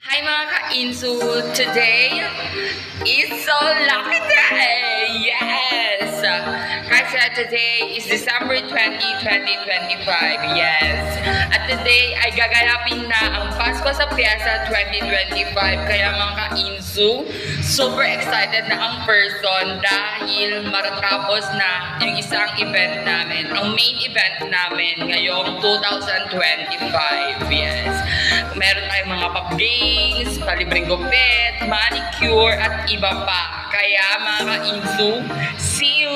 Hi mga ka-Insu! Today is so lucky day! Yes! Kasi today is December 20, 2025. Yes! At today ay gaganapin na ang Pasko sa Piazza 2025. Kaya mga ka-Insu, super excited na ang person dahil matatapos na yung isang event namin. Ang main event namin ngayong 2025. Yes! Meron tayong mga pop games, palibreng gupit, manicure, at iba pa. Kaya mga ka-Insu, see you!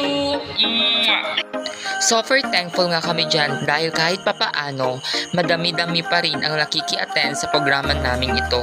Super thankful nga kami dyan dahil kahit papaano, madami-dami pa rin ang nakiki-attend sa programa naming ito.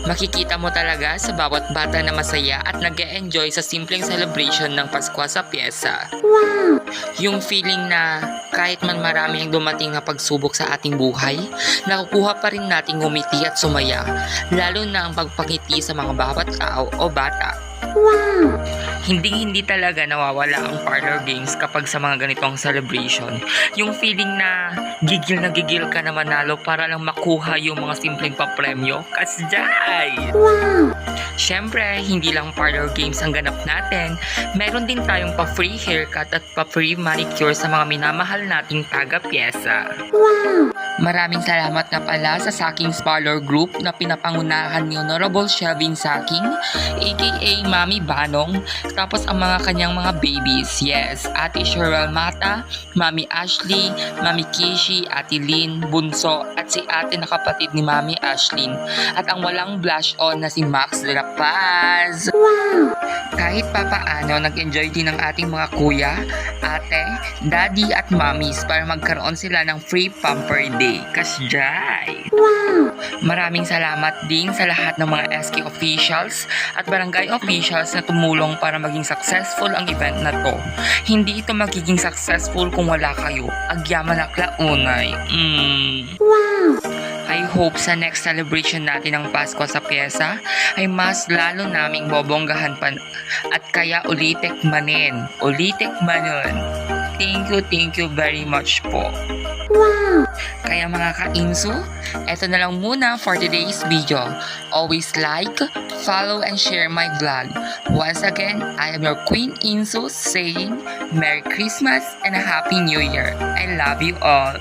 Makikita mo talaga sa bawat bata na masaya at nag-e-enjoy sa simpleng celebration ng Pasko sa Piazza. Wow! Yung feeling na kahit man marami ang dumating na pagsubok sa ating buhay, nakukuha pa rin nating ngumiti at sumaya, lalo na ang pagpangiti sa mga bawat tao o bata. Wow! Hindi talaga nawawala ang parlor games kapag sa mga ganitong celebration. Yung feeling na gigil ka na manalo para lang makuha yung mga simpleng papremyo. Kasjay! Wow! Siyempre, hindi lang parlor games ang ganap natin. Meron din tayong pa-free haircut at pa-free manicure sa mga minamahal nating taga-pyesa. Wow! Maraming salamat na pala sa Saking's Parlor Group na pinapangunahan ni Honorable Shelvin Saking, aka Mami Banong, tapos ang mga kanyang mga babies. Yes, Ate Cheryl Mata, Mami Ashley, Mami Kishi, Ate Lynn, Bunso, at si ate na kapatid ni Mami Ashlyn. At ang walang blush on na si Max de la Paz. Wow! Kahit papaano, nag-enjoy din ng ating mga kuya, ate, daddy at mommies para magkaroon sila ng free pamper day. Kasjay! Wow! Maraming salamat din sa lahat ng mga SK officials at barangay officials na tumulong para maging successful ang event na to. Hindi ito magiging successful kung wala kayo. Agyaman na klaunay. Wow! I hope sa next celebration natin ng Pasko sa Piazza ay mas lalo naming bobonggahan pa at kaya ulitek manin. Thank you very much po. Wow! Kaya mga ka-Insu, eto na lang muna for today's video. Always like, follow, and share my vlog. Once again, I am your Queen Insu saying Merry Christmas and a Happy New Year. I love you all.